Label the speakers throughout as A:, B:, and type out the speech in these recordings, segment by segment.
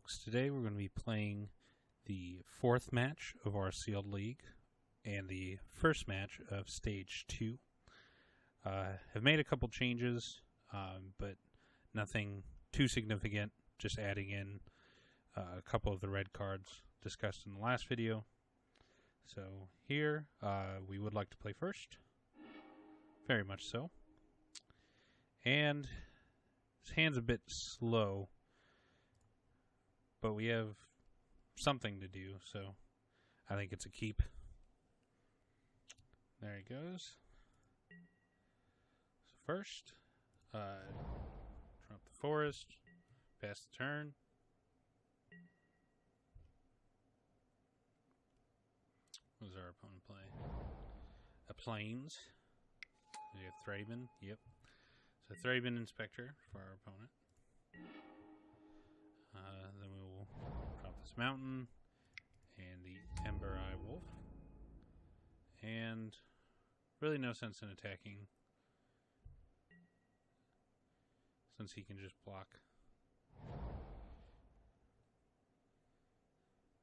A: Today we're going to be playing the fourth match of our sealed league and the first match of stage 2. Have made a couple changes, but nothing too significant, just adding in a couple of the red cards discussed in the last video. So here we would like to play first, very much so, and his hand's a bit slow, but we have something to do, so I think it's a keep. There he goes. So first, drop the forest, pass the turn. What does our opponent play? A Plains. We have Thraben, yep. So Thraben Inspector for our opponent. Then we will drop this mountain and the Ember Eye Wolf. And really no sense in attacking, since he can just block.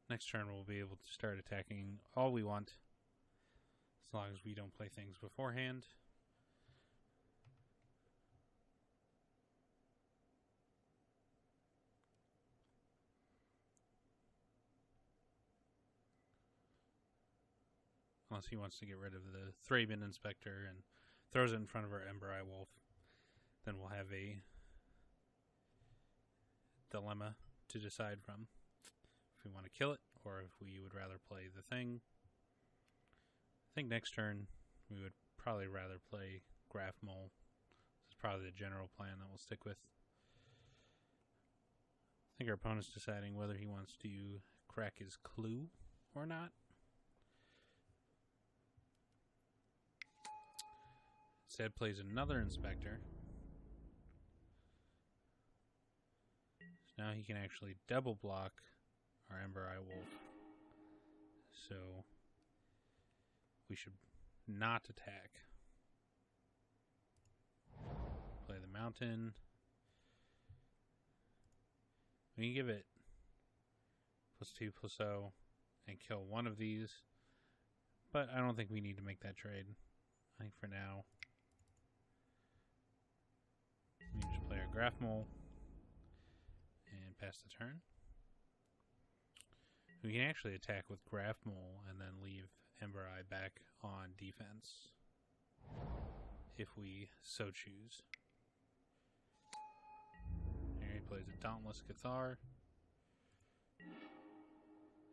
A: Next turn we'll be able to start attacking all we want, as long as we don't play things beforehand. Unless he wants to get rid of the Thraben Inspector and throws it in front of our Ember Eye Wolf. Then we'll have a dilemma to decide from. If we want to kill it, or if we would rather play the thing. I think next turn we would probably rather play Graph Mole. This is probably the general plan that we'll stick with. I think our opponent's deciding whether he wants to crack his clue or not. Instead plays another Inspector. So now he can actually double block our Ember Eye Wolf. So we should not attack. Play the mountain. We can give it +2/+0 and kill one of these. But I don't think we need to make that trade. I think for now we can just play our Graph Mole and pass the turn. We can actually attack with Graph Mole and then leave Ember Eye back on defense, if we so choose. Here he plays a Dauntless Cathar.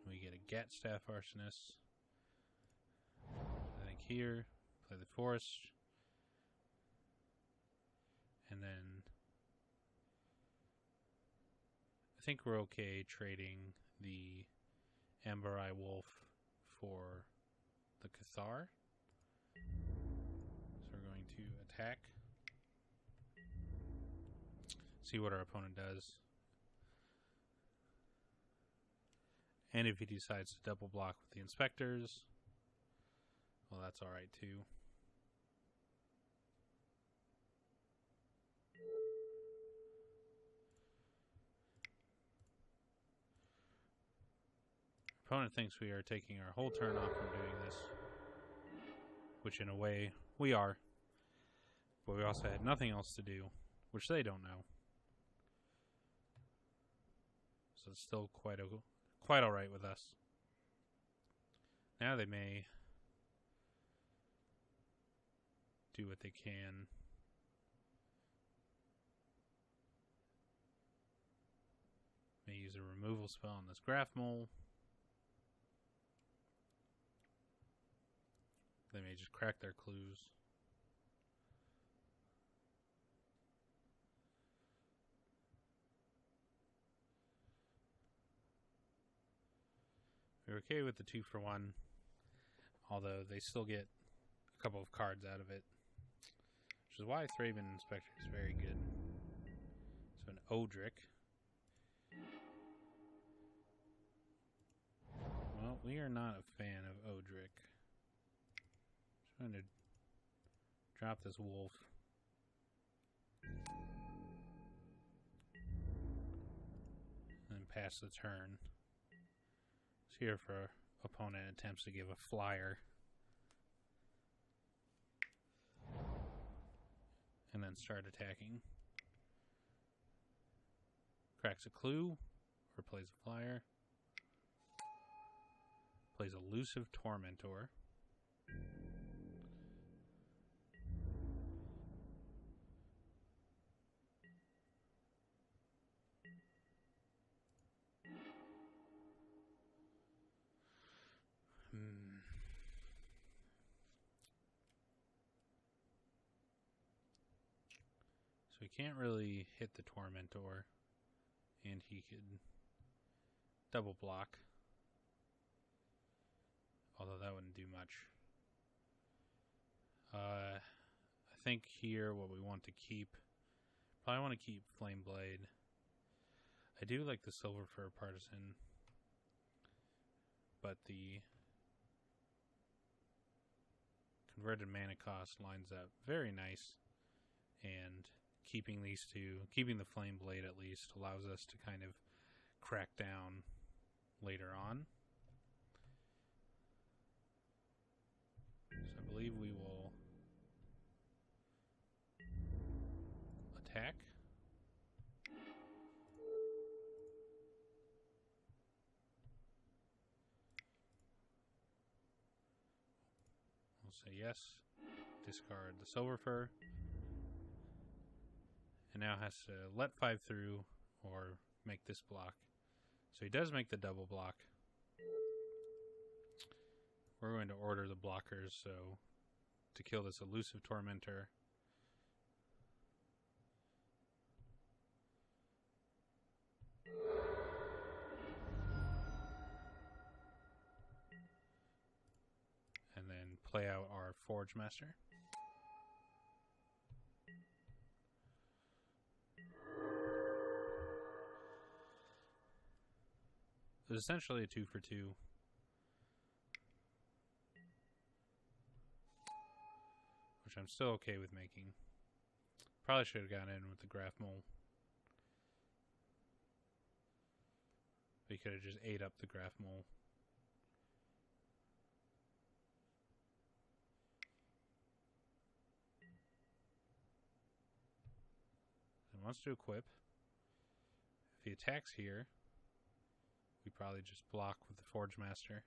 A: We get a Gat Staff Arsonist. I think here, play the Forest. And then I think we're okay trading the Ember Eye Wolf for the Cathar. So we're going to attack. See what our opponent does. And if he decides to double block with the Inspectors, well, that's alright too. Opponent thinks we are taking our whole turn off from doing this, which in a way we are, but we also had nothing else to do, which they don't know. So it's still quite alright with us. Now they may do what they can. May use a removal spell on this Graph Mole. They may just crack their clues. We're okay with the 2-for-1, although they still get a couple of cards out of it, which is why Thraben Inspector is very good. So an Odric. Well, we are not a fan of Odric. Trying to drop this wolf. pass the turn. So here for opponent attempts to give a flyer. And then start attacking. Cracks a clue, or plays a flyer. Plays Elusive Tormentor. So he can't really hit the Tormentor, and he could double block, although that wouldn't do much. I think here what we want to keep, probably want to keep Flame Blade. I do like the Silver Fur Partisan, but the converted mana cost lines up very nice, and keeping these two, keeping the Flame Blade at least, allows us to kind of crack down later on. So I believe we will attack. We'll say yes, discard the Silver Fur, and now has to let 5 through or make this block. So he does make the double block. We're going to order the blockers, so to kill this Elusive Tormentor. And then play out our Forge Master. It's essentially a 2 for 2. Which I'm still okay with making. Probably should have gone in with the Graph Mole. We could have just ate up the Graph Mole. And wants to equip. If he attacks here, we probably just block with the Forge Master.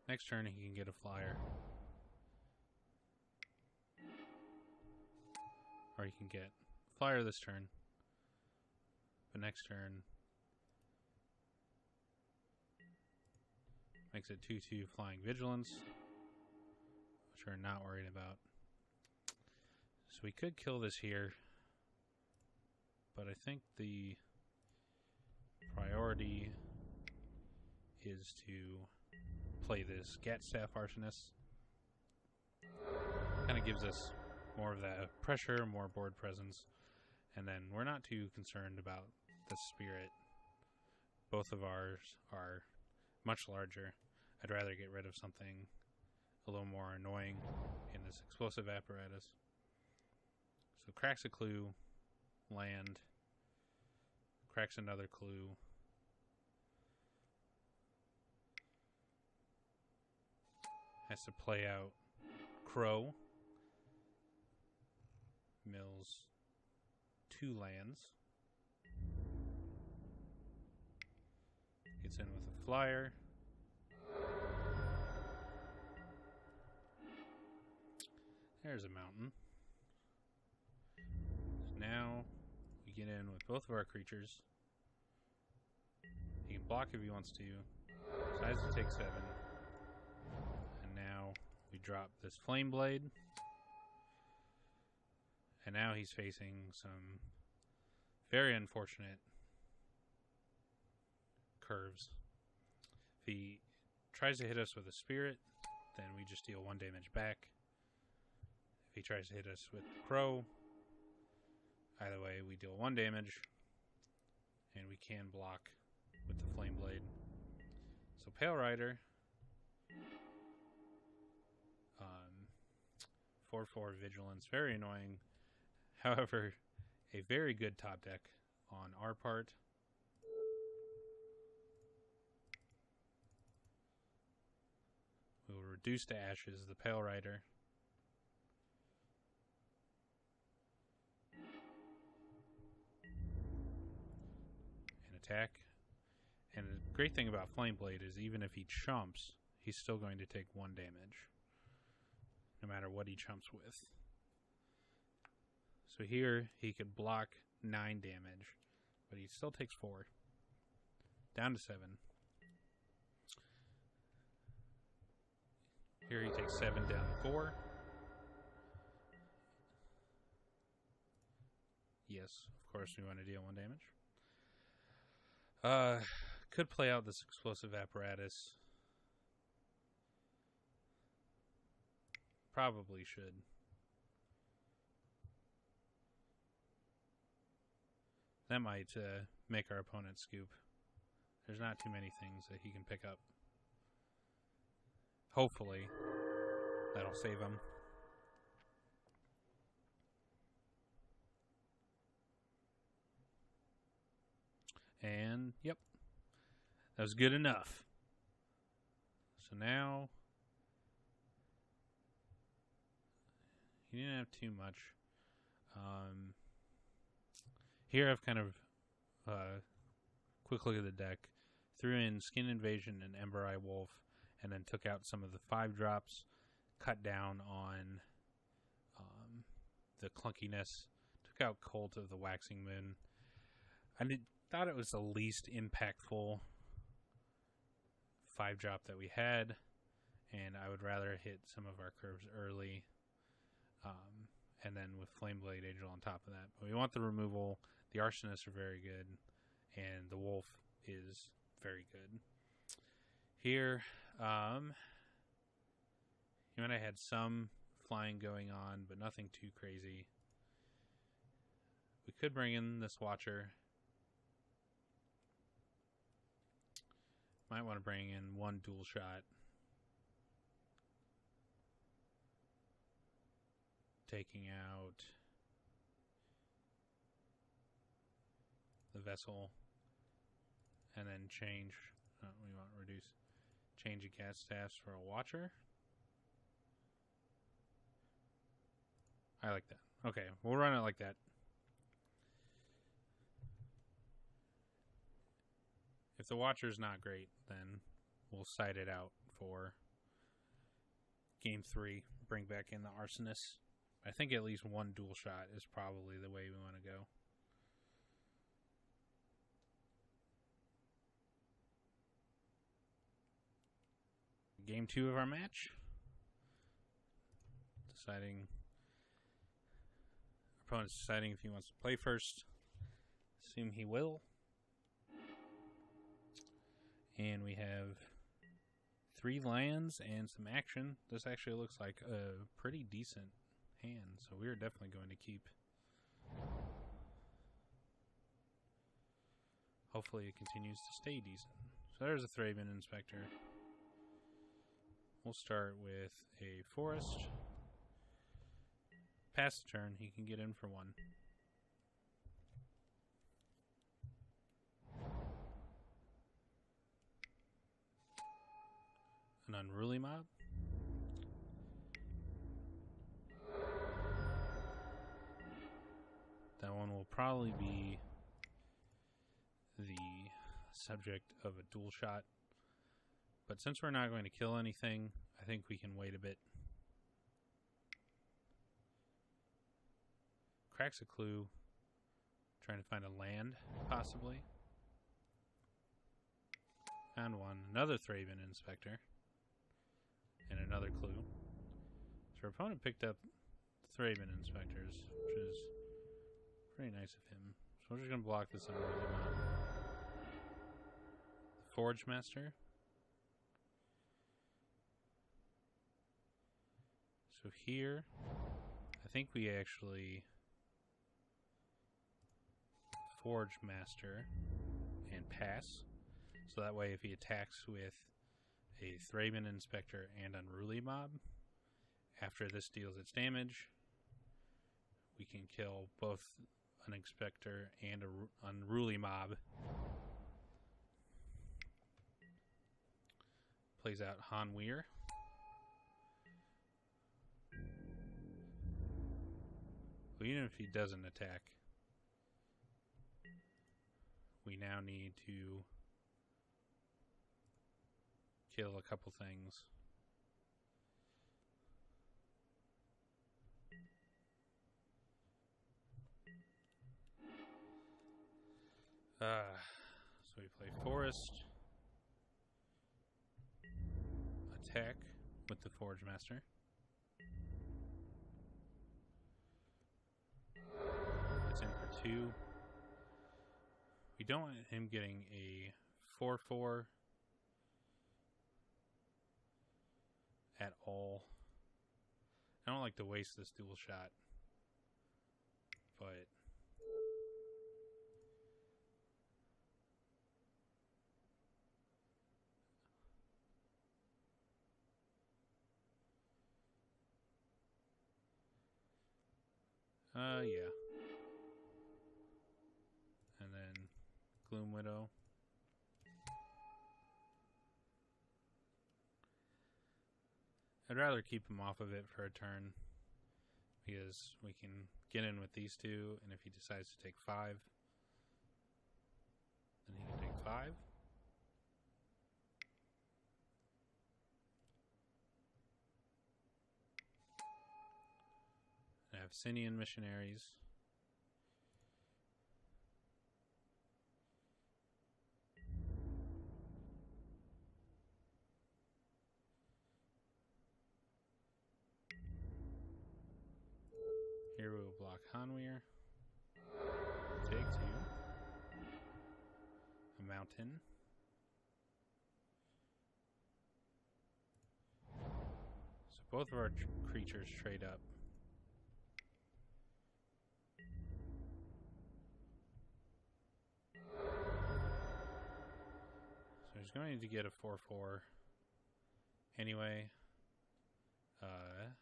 A: Next turn he can get a flyer. Or he can get flyer this turn. But next turn makes it 2/2 Flying Vigilance, which we're not worried about. So we could kill this here, but I think the priority is to play this Gatstaff Arsonist. Kind of gives us more of that pressure, more board presence, and then we're not too concerned about the Spirit. Both of ours are much larger. I'd rather get rid of something a little more annoying in this Explosive Apparatus. So cracks a clue, land, cracks another clue. Has to play out Crow. Mills 2 lands. Gets in with a flyer. There's a mountain. So now we get in with both of our creatures. He can block if he wants to. Decides to take 7. And now we drop this Flame Blade. And now he's facing some very unfortunate curves. If he tries to hit us with a spirit, then we just deal 1 damage back. If he tries to hit us with the crow, either way, we deal 1 damage, and we can block with the flame blade. So Pale Rider, 4/4 Vigilance, very annoying. However, a very good top deck on our part. We will reduce to ashes the Pale Rider. And attack. And the great thing about Flame Blade is even if he chumps, he's still going to take 1 damage. No matter what he chumps with. So here, he could block 9 damage, but he still takes 4. Down to 7. Here he takes 7 down to 4. Yes, of course we want to deal 1 damage. Could play out this Explosive Apparatus. Probably should. That might make our opponent scoop. There's not too many things that he can pick up. Hopefully, that'll save him. And, yep. That was good enough. So now, he didn't have too much. Here I've kind of quick look at the deck, threw in Skin Invasion and Ember Eye Wolf, and then took out some of the 5-drops, cut down on the clunkiness, took out Cult of the Waxing Moon. I thought it was the least impactful 5-drop that we had, and I would rather hit some of our curves early, and then with Flame Blade Angel on top of that. But we want the removal. The Arsonists are very good, and the Wolf is very good. Here, you and I had some flying going on, but nothing too crazy. We could bring in this Watcher. Might want to bring in 1 dual shot. Taking out the Vessel. And then change. We want to reduce. Change the Cat Staffs for a Watcher. I like that. Okay, we'll run it like that. If the Watcher's not great, then we'll side it out for Game 3. Bring back in the Arsonist. I think at least 1 dual shot is probably the way we want to go. Game 2 of our match. Our opponent's deciding if he wants to play first. Assume he will. And we have 3 lands and some action. This actually looks like a pretty decent hand, so we're definitely going to keep. Hopefully it continues to stay decent. So there's a Thraben Inspector. We'll start with a Forest. Pass the turn, he can get in for 1. An Unruly Mob. That one will probably be the subject of a dual shot. But since we're not going to kill anything, I think we can wait a bit. Cracks a Clue. Trying to find a land, possibly. Found one. Another Thraben Inspector. And another clue. So our opponent picked up Thraben Inspectors, which is pretty nice of him. So we're just going to block this Unruly Mob. Forge Master. So here, I think we actually Forge Master and pass. So that way if he attacks with a Thraben Inspector and Unruly Mob, after this deals its damage, we can kill both an Inspector and an Unruly Mob. Plays out Han Weir. Well, even if he doesn't attack, we now need to kill a couple things. So we play Forest, attack with the Forge Master. It's in for 2. We don't want him getting a 4/4 at all. I don't like to waste this dual shot, but yeah. And then Gloom Widow. I'd rather keep him off of it for a turn, because we can get in with these two, and if he decides to take 5, then he can take 5. I have Sinian Missionaries. Here we will block Han Weir. Take 2. A mountain. So both of our creatures trade up. So he's going to get a 4/4 anyway. I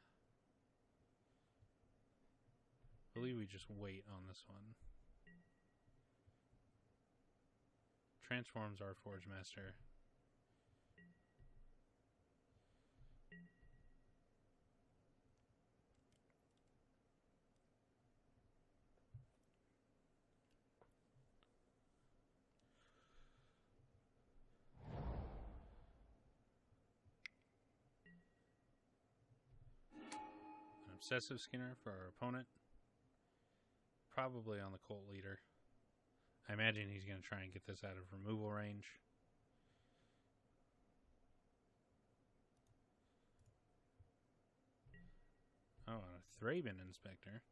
A: believe we just wait on this one. Transforms our Forge Master. An Obsessive Skinner for our opponent. Probably on the Cult Leader. I imagine he's going to try and get this out of removal range. Oh, a Thraben Inspector.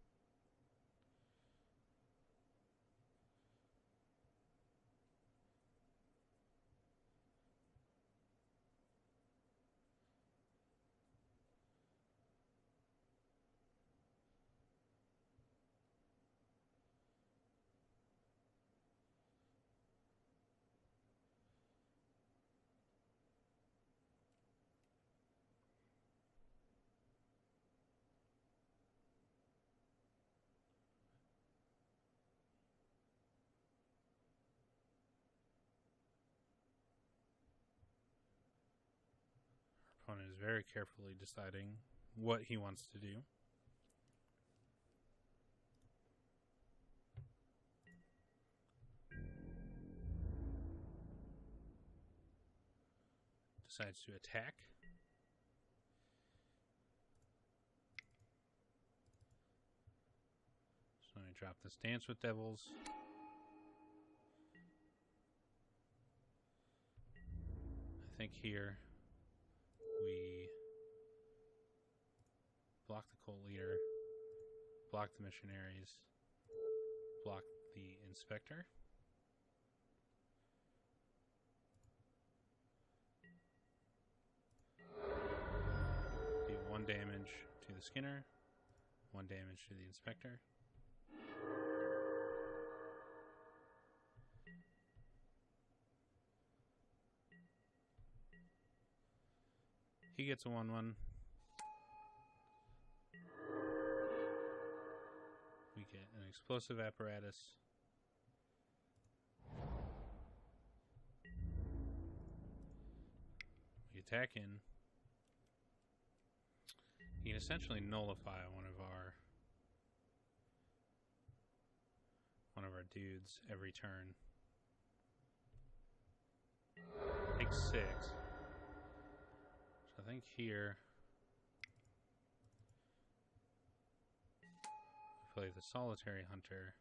A: Our opponent is very carefully deciding what he wants to do. Decides to attack. So I drop this Dance with Devils. I think here we block the Cult Leader, block the Missionaries, block the Inspector. Do 1 damage to the Skinner, 1 damage to the Inspector. He gets a 1/1. We get an Explosive Apparatus. We attack in. He can essentially nullify one of our dudes every turn. Takes 6. So I think here we play the Solitary Hunter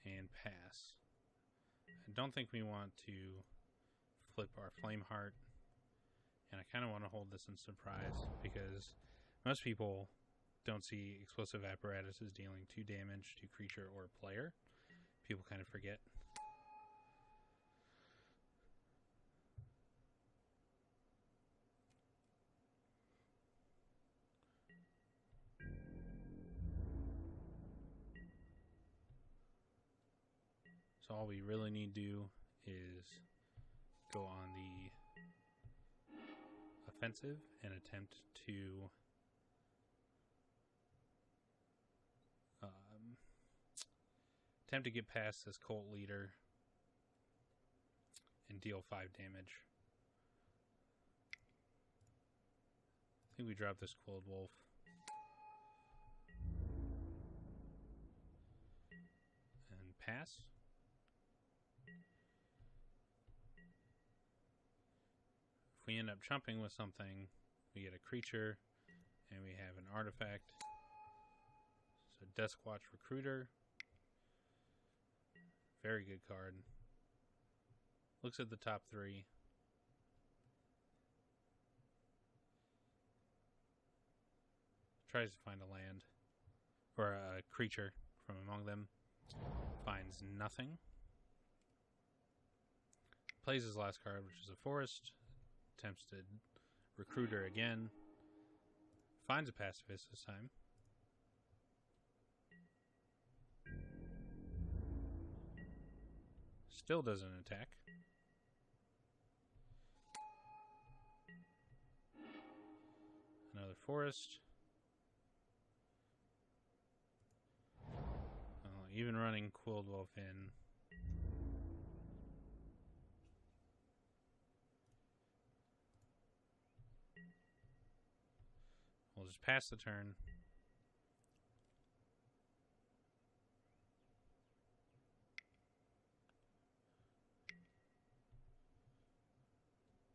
A: and pass. I don't think we want to flip our Flameheart, and I kind of want to hold this in surprise because most people don't see Explosive Apparatus as dealing 2 damage to creature or player. People kind of forget. So all we really need to do is go on the offensive and attempt to get past this Cult Leader and deal 5 damage. I think we drop this Quilled Wolf. And pass. If we end up chumping with something, we get a creature and we have an artifact. So Duskwatch Recruiter. Very good card. Looks at the top 3. Tries to find a land or a creature from among them. Finds nothing. Plays his last card, which is a forest. Attempts to Recruiter again. Finds a Pacifist this time. Still doesn't attack. Another forest. Even running Quilled Wolf in. We'll just pass the turn.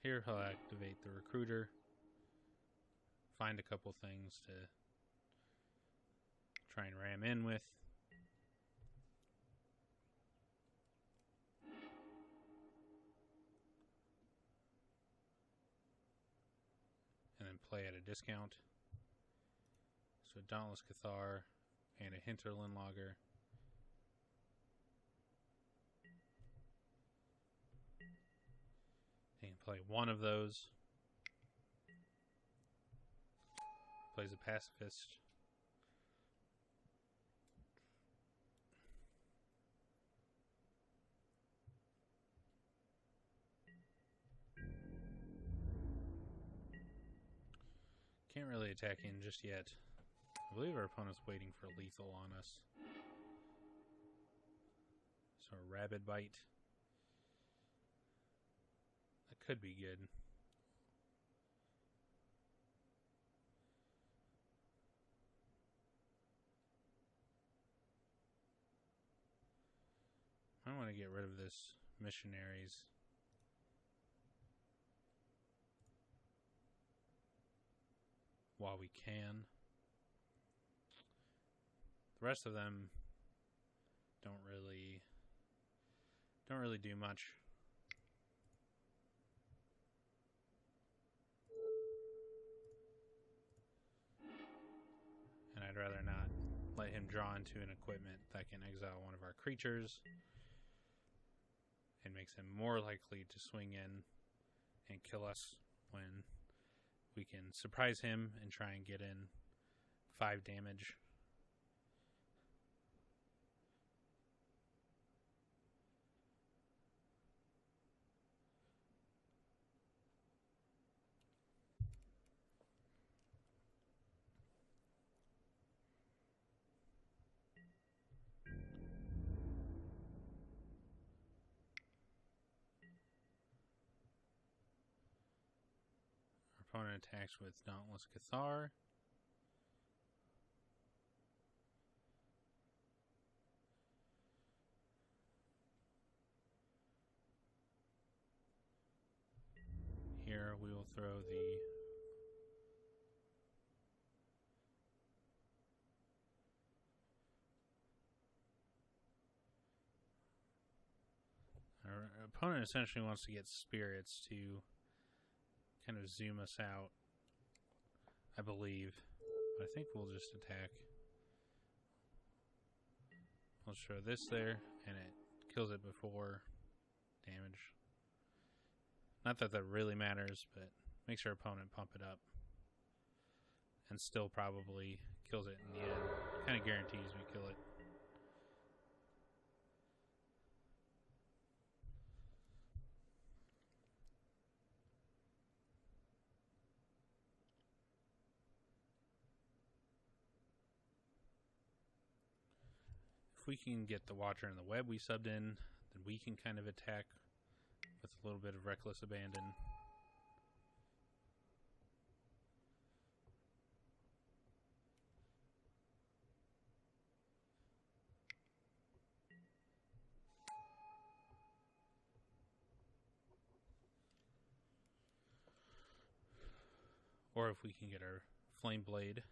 A: Here he'll activate the Recruiter. Find a couple things to try and ram in with. And then play at a discount. So a Dauntless Cathar and a Hinterland Logger. He can play one of those. Plays a Pacifist. Can't really attack in just yet. I believe our opponent's waiting for lethal on us. So a Rabid Bite. That could be good. I want to get rid of this Missionaries. While we can. The rest of them don't really do much. And I'd rather not let him draw into an equipment that can exile one of our creatures and makes him more likely to swing in and kill us when we can surprise him and try and get in 5 damage. Our opponent attacks with Dauntless Cathar. Here we will throw the our opponent essentially wants to get spirits to kind of zoom us out, I believe. But I think we'll just attack. We'll throw this there, and it kills it before damage. Not that that really matters, but makes our opponent pump it up. And still probably kills it in the end. Kind of guarantees we kill it. If we can get the Watcher and the Web we subbed in, then we can kind of attack with a little bit of reckless abandon. Or if we can get our Flame Blade.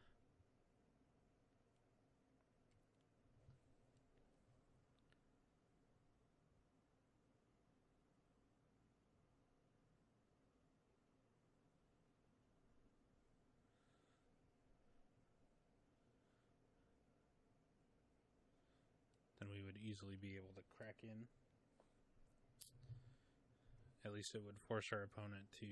A: Then we would easily be able to crack in. At least it would force our opponent to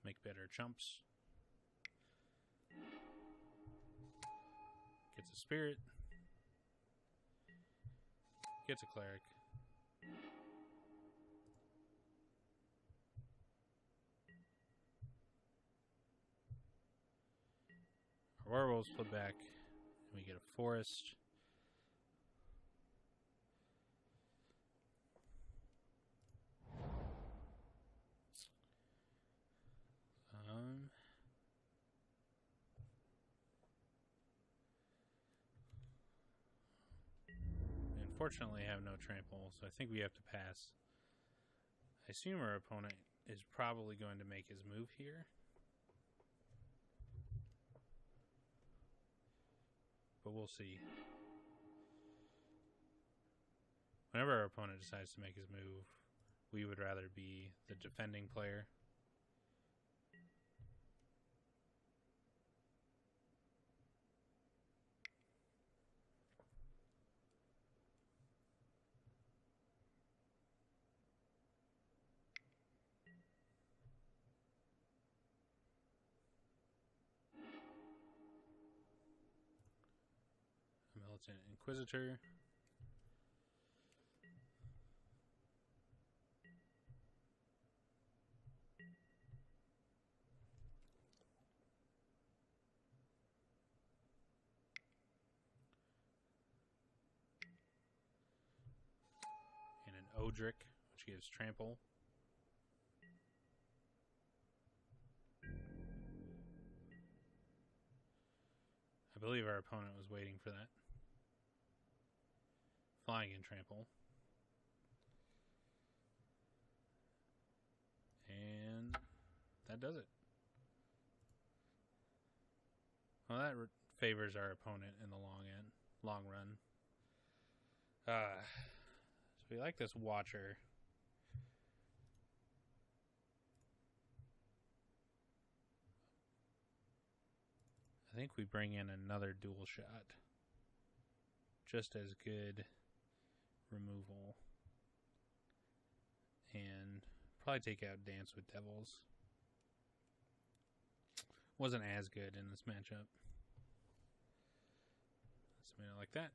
A: make better jumps. Gets a Spirit. Gets a Cleric. Our Werewolves flip back, and we get a Forest. We unfortunately have no trample, so I think we have to pass. I assume our opponent is probably going to make his move here. But we'll see. Whenever our opponent decides to make his move, we would rather be the defending player. Militant Inquisitor. And an Odric, which gives trample. I believe our opponent was waiting for that. Flying in trample. And that does it. Well, that favors our opponent in the long run. So we like this Watcher. I I think we bring in another dual shot. Just as good removal. And probably take out Dance with Devils. Wasn't as good in this matchup. Submit it like that.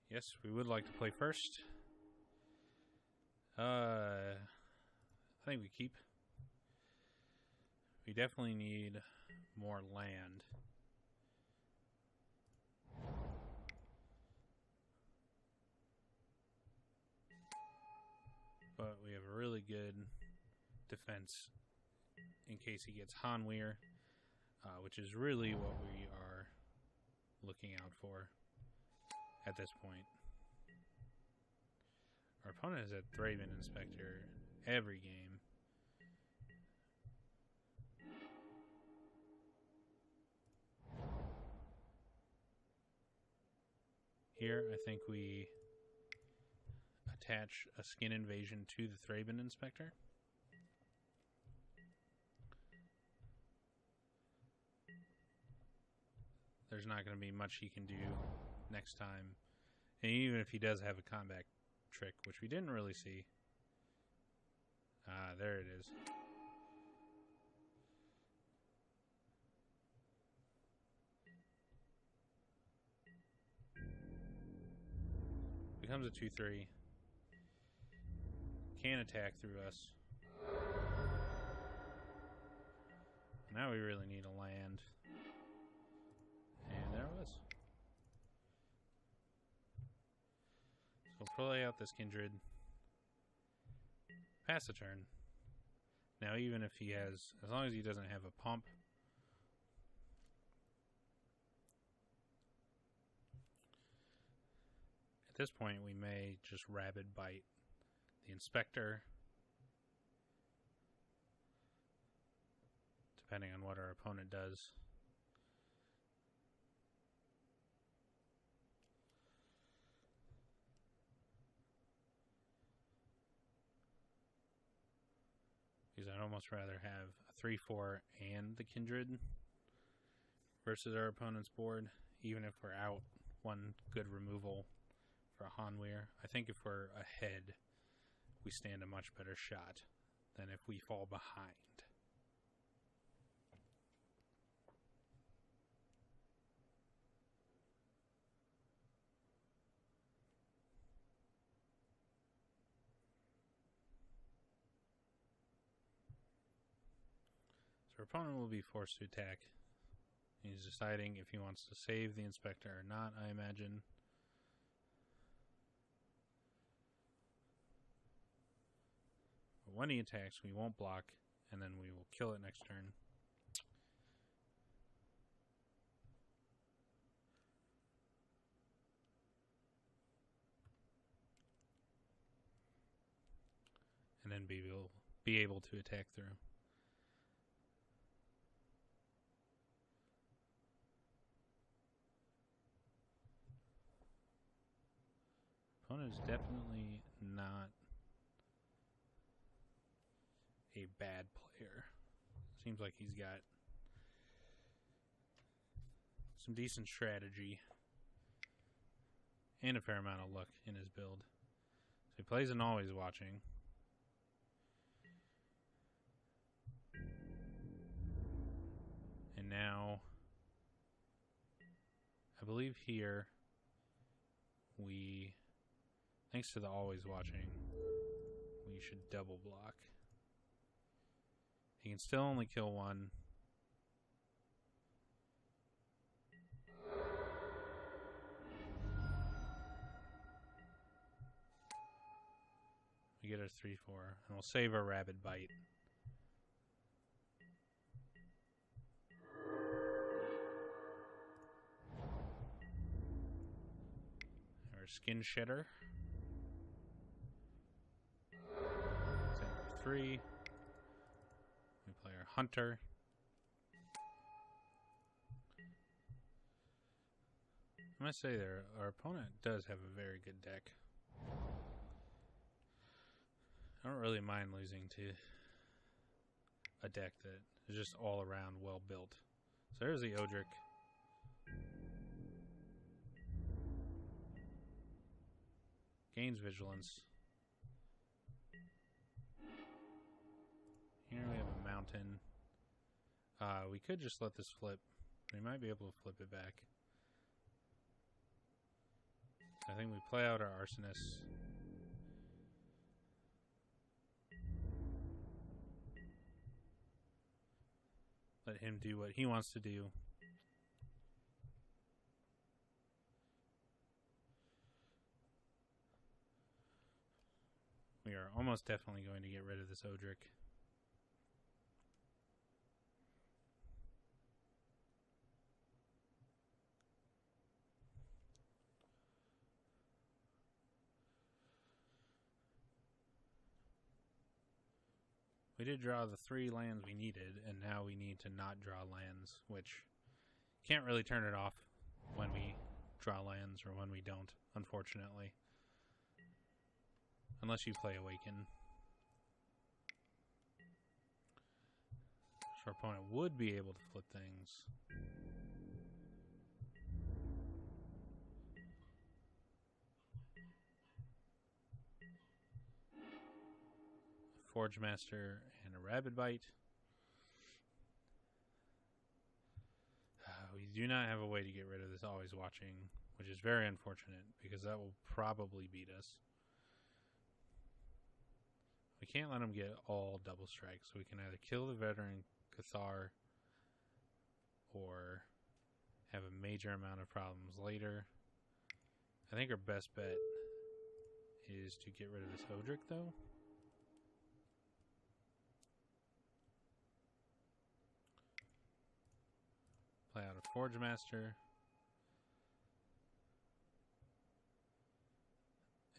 A: Yes, we would like to play first. I think we keep. We definitely need more land. But we have a really good defense in case he gets Hanweir, which is really what we are looking out for at this point. Our opponent has had Thraben Inspector every game. Here, I think we attach a Skin Invasion to the Thraben Inspector. There's not going to be much he can do next time. And even if he does have a combat trick, which we didn't really see. There it is. Becomes a 2-3. Can attack through us. Now we really need a land. And there it was. So we'll play out this Kindred. Pass the turn. Now even if he has, as long as he doesn't have a pump. At this point we may just Rabid Bite the Inspector. Depending on what our opponent does. Because I'd almost rather have a 3-4 and the Kindred versus our opponent's board, even if we're out one good removal for a Hanweir. I think if we're ahead, we stand a much better shot than if we fall behind. So our opponent will be forced to attack. He's deciding if he wants to save the Inspector or not, I imagine. But when he attacks, we won't block, and then we will kill it next turn. And then be able to attack through. Opponent is definitely not a bad player. Seems like he's got some decent strategy and a fair amount of luck in his build. So he plays an Always Watching. And now, I believe here, thanks to the Always Watching, we should double block. He can still only kill one. We get our 3-4, and we'll save our Rabid Bite. Our Skin Shedder. Same for 3. We play our Hunter. I must say there, our opponent does have a very good deck. I don't really mind losing to a deck that is just all around well built. So there's the Odric. Gains Vigilance. Here we have a mountain. We could just let this flip. We might be able to flip it back. I think we play out our Arsonist. Let him do what he wants to do. We are almost definitely going to get rid of this Odric. We did draw the 3 lands we needed, and now we need to not draw lands, which can't really turn it off when we draw lands or when we don't, unfortunately. Unless you play Awaken. So our opponent would be able to flip things. Forge Master and a Rabid Bite. We do not have a way to get rid of this Always Watching, which is very unfortunate because that will probably beat us. We can't let him get all double strikes, so we can either kill the Veteran Cathar or have a major amount of problems later. I think our best bet is to get rid of this Odric, though. Play out a Forge Master.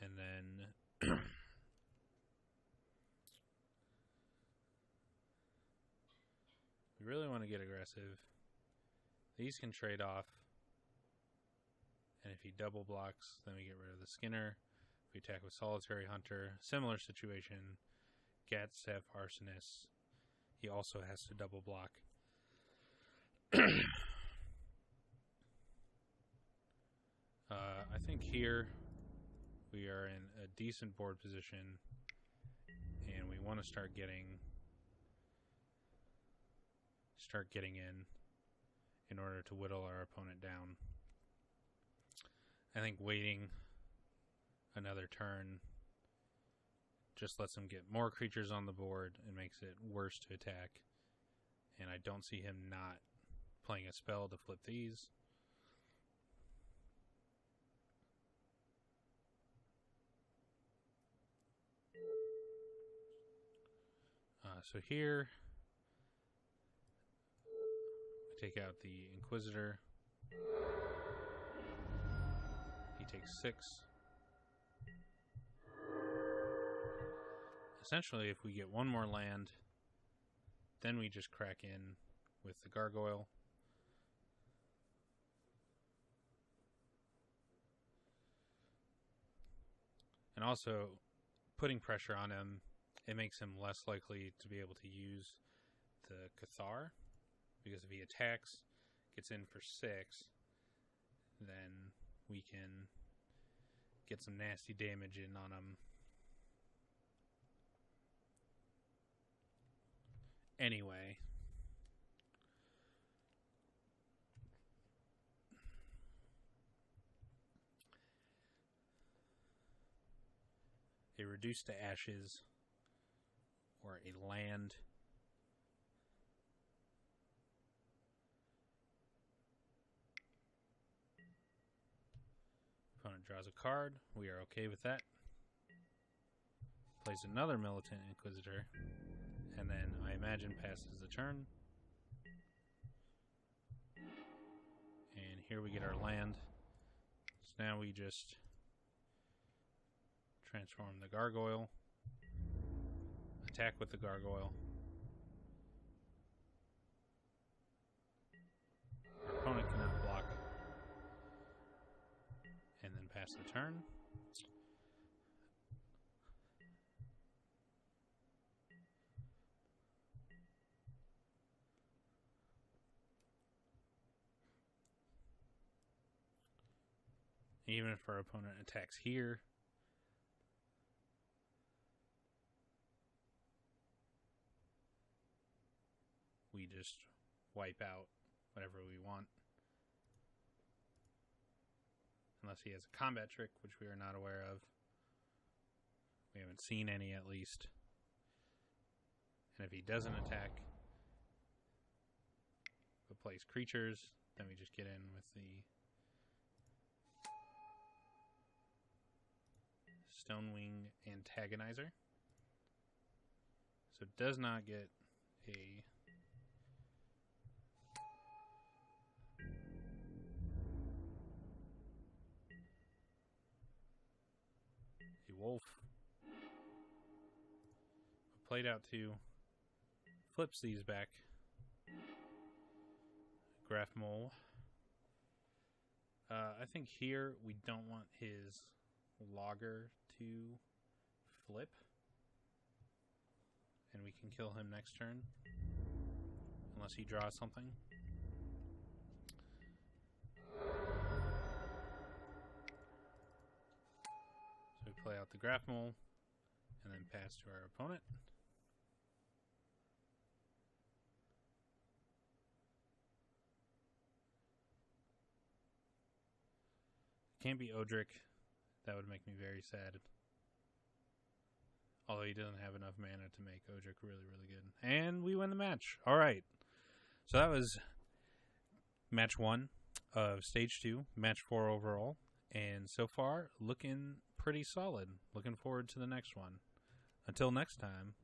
A: And then we really want to get aggressive. These can trade off. And if he double blocks, then we get rid of the Skinner. If we attack with Solitary Hunter, similar situation. Gatsef Arsonist. He also has to double block. I think here we are in a decent board position, and we want to start getting in order to whittle our opponent down. I think waiting another turn just lets him get more creatures on the board and makes it worse to attack. And I don't see him not playing a spell to flip these. So here, we take out the Inquisitor. He takes 6. Essentially, if we get one more land, then we just crack in with the Gargoyle. And also, putting pressure on him, it makes him less likely to be able to use the Cathar. Because if he attacks, gets in for 6, then we can get some nasty damage in on him. Anyway. A Reduced to Ashes or a land. Opponent draws a card. We are okay with that. Plays another Militant Inquisitor. And then I imagine passes the turn. And here we get our land. So now we just transform the Gargoyle. Attack with the Gargoyle. Our opponent cannot block. And then pass the turn. Even if our opponent attacks here, we just wipe out whatever we want. Unless he has a combat trick, which we are not aware of. We haven't seen any, at least. And if he doesn't attack, but plays creatures, then we just get in with the Stonewing Antagonizer. So it does not get a wolf. Played out 2. Flips these back. Graph Mole. I think here we don't want his Logger to flip. And we can kill him next turn. Unless he draws something. So we play out the Graph Mole. And then pass to our opponent. Can't be Odric. That would make me very sad. Although he doesn't have enough mana to make Odric really, really good. And we win the match. All right. So that was match 1 of stage 2, match 4 overall. And so far, looking pretty solid. Looking forward to the next one. Until next time,